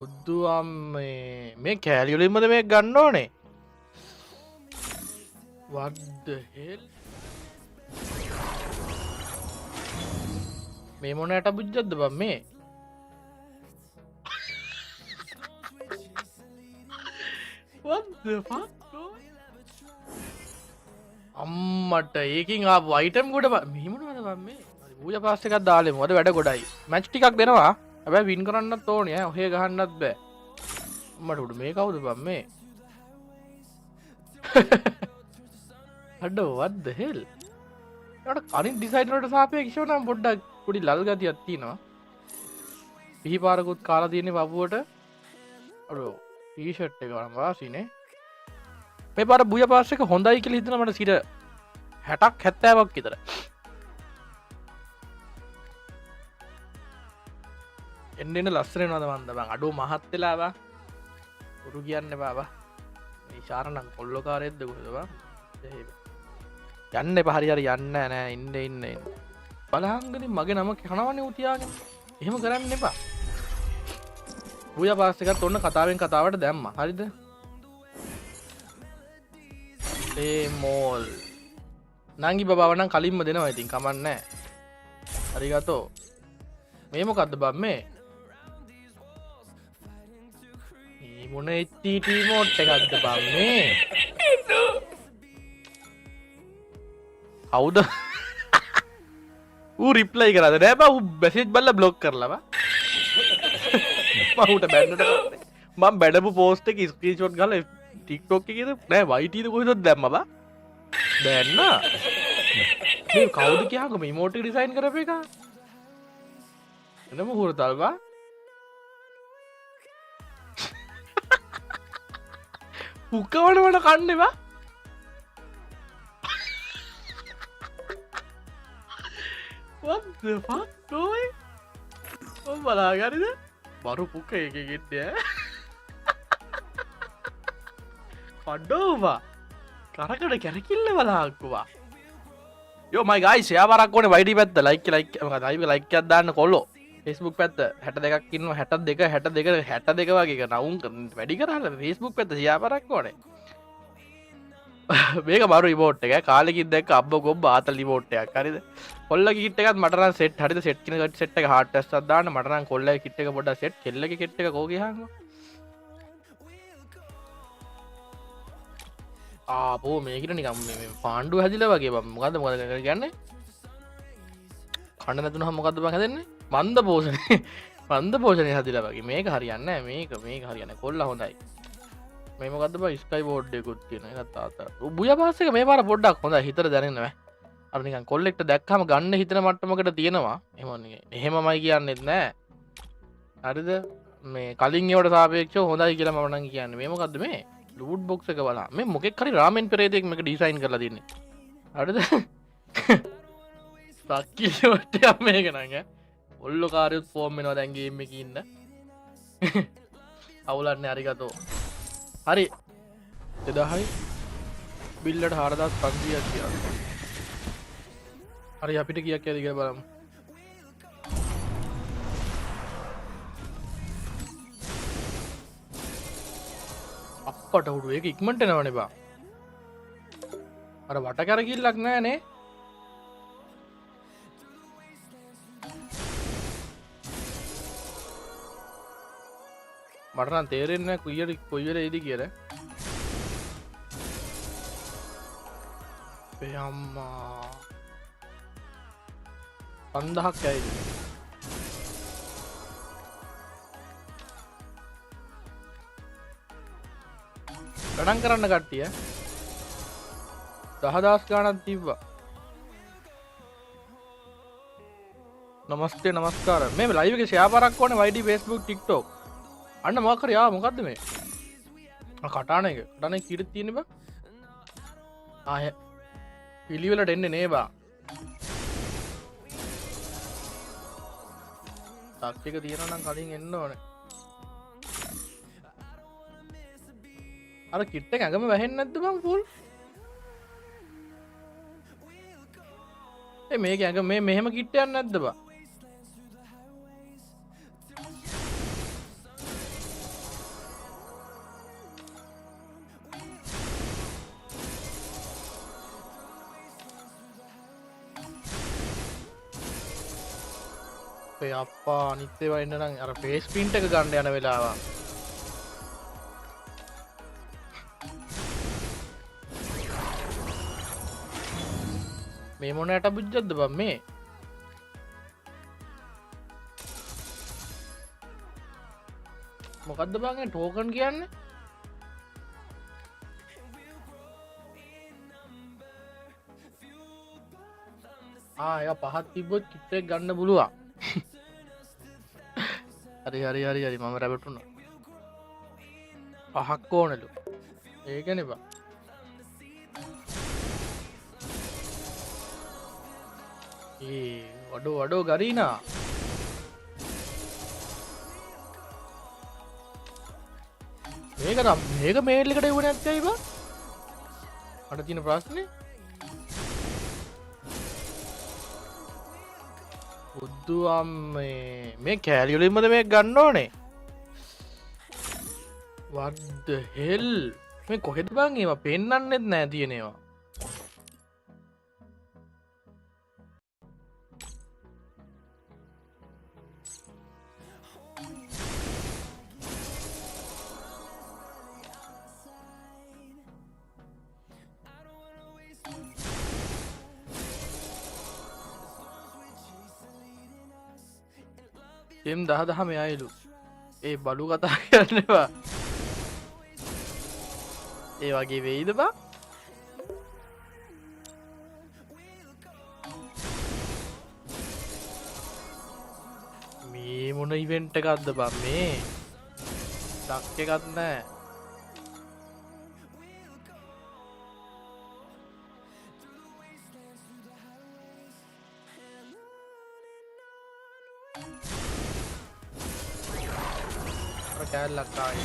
බුදුම් මේ කෑලිවලින්මද මේ ගන්න ඕනේ වඩ්ඩහෙල් මේ මොනයට බුද්ධ්ජද්ද බම් මේ අම්මට ඒකින් ආ වයිටම් ගොඩ මෙමනවද බම් මේ පූජ පාස්සකක් දාලෙ මොද වැඩ ගොඩයි මැච් ටිකක් දෙනවා හැබැයි වින් කරන්නත් ඕනය ඔහේ ගහන්නත් බෑ මට උඩ මේ කවුද බම් මේ අඩ වත්ද හෙල් ට කනින් ඩිසයිටරට සාපය කිෂවනම් පොඩ්ඩක් පොඩි ලල් ගති අත්තිනවා පිහි පාරකුත් කාලා තියන්නේ පපුුවට අඩෝ ටීෂට් එක වනම් වාසිනේ මේ පර බුය පාසක හොඳයි කියල හිතන මට සිට 60ක් 70ක් විතර එන්න ලස්සන නද වන්ද බං අඩු මහත් වෙලාවා උරු කියන්න බාබා විශාරණම් කොල්ලොකාරෙද්ද ගොදවා යන්න පහරිහර යන්න නෑ ඉන්න ඉන්න බලහංගනින් මගේ නම කනවන්නේ උතියාගෙන එහෙම කරන්න එපා පූජ පාස්සකත් ඔන්න කතාවෙන් කතාවට දැම්ම හරිද ඒ මෝල් නංගි බවනම් කලින්ම දෙනවා ඉතින් කමන්නෑ හරිගතෝ මේ මොකක්ද බම් මේ මොන එච්චීටීමෝට් එකක්ද බම් මේ කවුද ඌ රිප්ලයි කරද නෑ බ බැසිජ් බල්ල බ්ලොග් කරලවා මහුට බැන්නට මම් බැඩපු පෝස්ට එක ස්ක්‍රීෂෝට් ගල ටික්ටොක් එකද නෑ වයිටීද කොහිදොත් දැම්ම බා බැන්න කවුද කියහකම මෝටි ඩිසයින් කරප එක එනම හුරතල්වා උකවන වන කන්නවා පක්ටෝයි බලාගරිද බරු පුක්ක එකගෙට්ය කඩ්ඩෝවා කරකට කැරකිල්ල බලාක්කුවා යෝමයි ගයි සයාවරක් ඕන වයිඩි පැත්ත ලයික් ලයික් දයිව ලයික් අදදාන්න කොල්ලෝ ෆෙස්බුක් පැත්ත 62ක්කින්න 62 වගේ නවුන් වැඩි කරන්න ෆෙස්බුක් පැත්ත යාපරක් ඕනේ මේක බරු බෝට් එක කාලෙකින් දැක් අබ ගොබ් ආත ලිබෝට්ටයක් හරිද කොල්ල කිට්ටකත් මටන සෙට් හරි සෙට්න සෙට් එක හට සදාන්න මටන කොල්ල කිට්ට එක පොඩ සෙට් කෙල්ල කෙට්ට එක කෝගහම ආපෝ මේකට නිකම් පාණ්ඩු හැදිල වගේ මොකද මොද ගන්න කණඩ නැතුන හමොකක්ද බ හැදන්නේ මන්ද පෝෂණය පන්ද පෝෂණය හදිල වගේ මේක හරියන්න මේක හරියන්න කොල්ල හොඳයි මේමකද ස්කයි බෝඩ්ඩයකුත් තියෙන තාත බුය පාසක මේ පාර පොඩ්ඩක් හොඳ හිතර දැනව අනික කොල්ලෙක්ට දැක්හම ගන්න හිතන මට්ටමකට තියෙනවා එමන්නේ එහෙමමයි කියන්නෙත් නෑ හරිද මේ කලින් ඒවට සාපේක්ෂ හොඳයි කියලා මනන් කියන්න මේමකක්ද මේ ලූඩ් බොක්ස එක බලා මේ මොකෙක් හරි රාමෙන් පෙරේදෙක් මේක ඩිසයින් කරලා තින්නේ හරිද සක්කිලට මේක නඟ ඔල්ලො කාරයුත් ෆෝර්ම් වෙනවා දැන්ගේම එක ඉන්න අවුලන්න අරිගතෝ හරි එදහයි බිල්ලට හාරදස් පන්දියක් කිය හරි අපිට කියක් ඇදික බලමු අපට හුඩුව එක ඉක්මට නවන බා අර වට කරකිල්ලක් නෑනේ මටන තේරෙන්න කුයියට කොයිවර එදි කියර පයම්මා පන්දහක් ඇයිද ගඩන් කරන්න කට්ටිය දහදස් ගානත් තිබ්වා නමස්තේ නමස්කාර මේ ලයිවක ශයාපරක් ඕන වයිඩි ෆේස්බුක් ටික්ටෝක් අන්න මකර යා මොකක්ද මේ කටාන එක කටන කිරත් තියෙන බ ආය පිළිවෙලට එන්න නේබා තක්ක තියෙනනම් කලින් එන්න ඕන අර කිට්ට ඇඟම වැහෙන් නැද්ද බං පුල් මේක ඇඟ මේ මෙහෙම කිට්ටයන්න නැද්ද බා අපේ අප්පා අනිත් ඒවා එන්න නම් අර ෆේස් ප්‍රින්ට් එක ගන්න යන වෙලාව මේ මොන යට බුද්ධද්ද බම් මේ මොකද්ද බං ඒ ටෝකන් කියන්නේ ඒක පහත් තිබ්බොත් කිට්ටෙක් ගන්න පුළුවන් හරි හරි හරි හරි මම රැවටුණා පහක් ඕනලු ඒකනේ බං වඩෝ ගරීනා මේක මේල්ලිකට එවුණ ඇත්තයි බං අට තියෙන ප්‍රශ්නේ බුද්ධුවම් මේ කෑලිවලින්මද මේ ගන්න ඕනේ වද්ද හෙල් මේ කොහෙද බං ඒවා පෙන්නන්නෙත් නෑ තියෙනවා එම් දහදහම අයලු ඒ බලු කතා කරනවා ඒ වගේ වෙයිද බා මේ මොන ඉවෙන්ට් එකක්ද බං මේ ඩක් එකක් නෑ ලක්කායි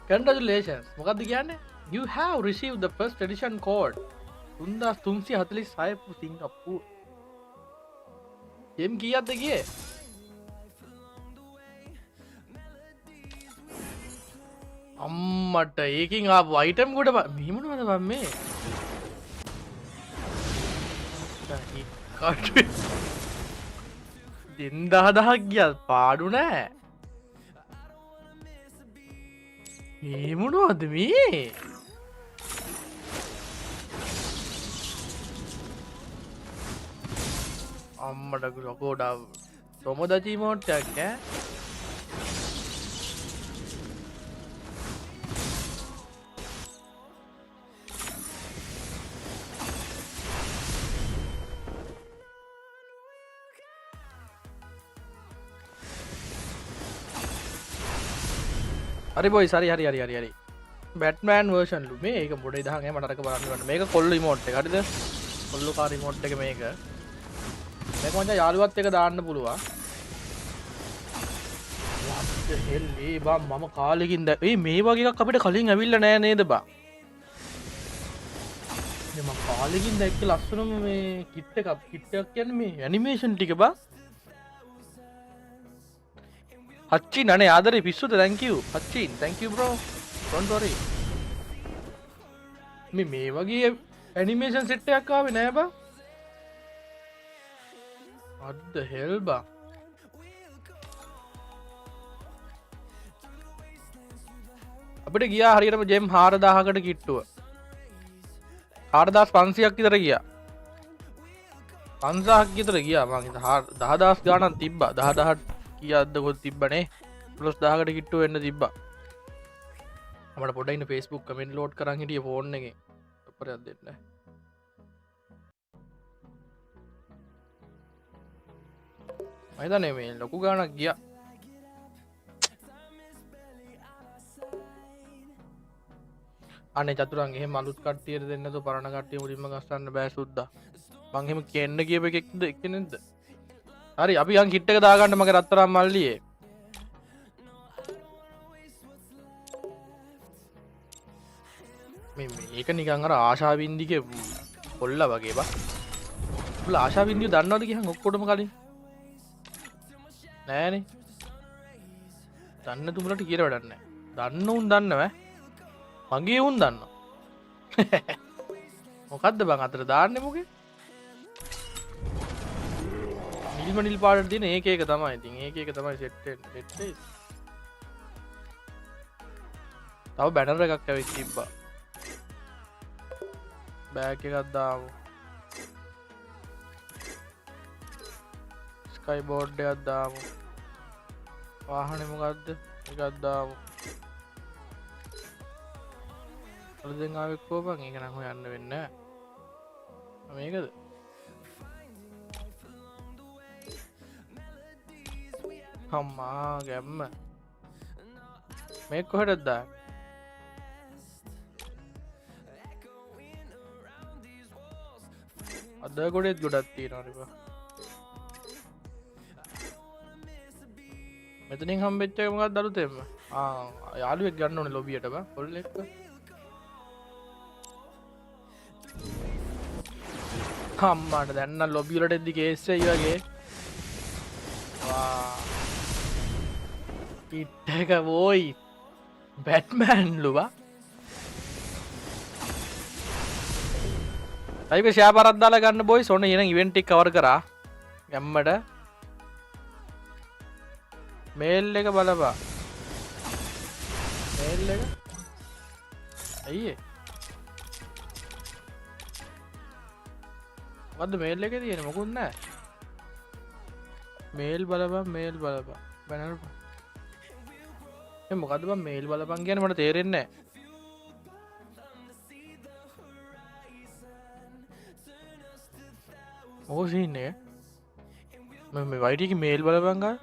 Congratulations මොකක්ද කියන්නේ you have received the first edition code 3346 Singapore එම් කීයක්ද ගියේ අම්මට ඒකින් ආපු අයිටම් ගොඩ මෙහෙමනවද බං මේ දෙන්දාදහක් ගියත් පාඩු නෑ මෙහෙමනවද මේ අම්මට ලොකෝඩා තොමදචී මෝට්ටයක් ඈ හරි බොයි හරි බැට්මෑන් වර්ෂන් ලු මේක මොඩ දහන් මටක බලන්න මේක කොල්ල ඉමෝට් එක හරිද කොල්ලු කාරි මෝට් එක මේක මච යාළුවත් එක දාන්න පුළුවන් හෙල්ලේ බම් මම කාලෙකින් ද මේ වගේක් අපිට කලින් ඇවිල්ල නෑ නේද බා ම කාලෙකින් දැක්ක ලස්සනම මේ කිට්ට එකක් කිට්ටක් කියන්න මේ ඇනිමේෂන් ටික බා හච්චි නනේ ආදරේ පිස්සුද thank you හච්චින් thank you bro don't worry මේ වගේ ඇනිමේෂන් සෙට් එකක් ආවේ නෑ බා what the hell බා අපිට ගියා හරියටම ජෙම් 4000කට කිට්ටුව 4500ක් විතර ගියා 5000ක් විතර ගියා මං හිතා 10000 ගාණක් තිබ්බා 10000 කියද්ද කොත් තිබ්බනේ 11000කට කිට්ටු වෙන්න තිබ්බා අපිට පොඩ්ඩක් ඉන්න Facebook කමෙන්ට් ලෝඩ් කරන් හිටියේ ෆෝන් එකේ අපරයක් දෙන්න මම හිතන්නේ මේ ලොකු ගාණක් ගියා අනේ චතුරංග එහෙම අලුත් කට්ටියට දෙන්න තෝ පරණ කට්ටිය මුලින්ම ගස්සන්න බෑ සුද්දා මං එහෙම කියන්න කියප එකක්ද එක්කෙනෙක්ද හරි අපි යන් කිට් එක දාගන්න මගේ රත්තරන් මල්ලියේ මේක නිකන් අර ආශාවින්දිගේ කොල්ල වගේ බා උඹලා ආශාවින්දිය දන්නවද කියන් ඔක්කොටම කලින් නෑනේ දන්න තුමලට කියර වැඩන්න දන්න උන් දන්නව මගේ උන් දන්න මොකක්ද බං අතර දාන්න මොකේ නිල්ම නිල් පාට තින ඒක තමයි ඉතින් ඒක තමයි සෙට්ට තව බැනර එකක් ඇවෙක් තිබ්බා බෑක එකක් දාමු ස්කයි බෝඩ් එකක් දාමු වාහනෙ මොකක්ද එකක් දාමු අලුතෙන් ආවෙක් කෝපන් ඒක නම් හොයන්න වෙන්නේ නැහැ මේකද අම්මා ගැම්ම මේක කොහෙටද දාන්නේ අද ගොඩෙත් ගොඩක් තියෙනවා මෙතනින් හම්බෙච්ච එක මොකක්ද අලුතෙන්ම යාළුවෙක් ගන්න ඕනේ ලොබියට බං කොල්ලෙක්ව අම්මාට දැන් නම් ලොබි වලට එද්දි කේස් වෙයි වගේ වා පිට් එක වෝයි බැට්මෑන් ලුවා අයික ෂෙයා පාරක් දාලා ගන්න බොයිස් ඔන්න ඊන ඉවෙන්ට් එක කවර් කරා ගැම්මට මේල් එක බලපා මේල් එක අයියේ මොකද්ද මේල් එකේ තියෙන්නේ මොකුත් නැහැ මේල් බලපන් බැනර් මේ මොකද්ද බං මේල් බලපන් කියන්නේ මට තේරෙන්නේ නැහැ ඕ සීන් එක මේ වයිටි එකේ මේල් බලපන් ගා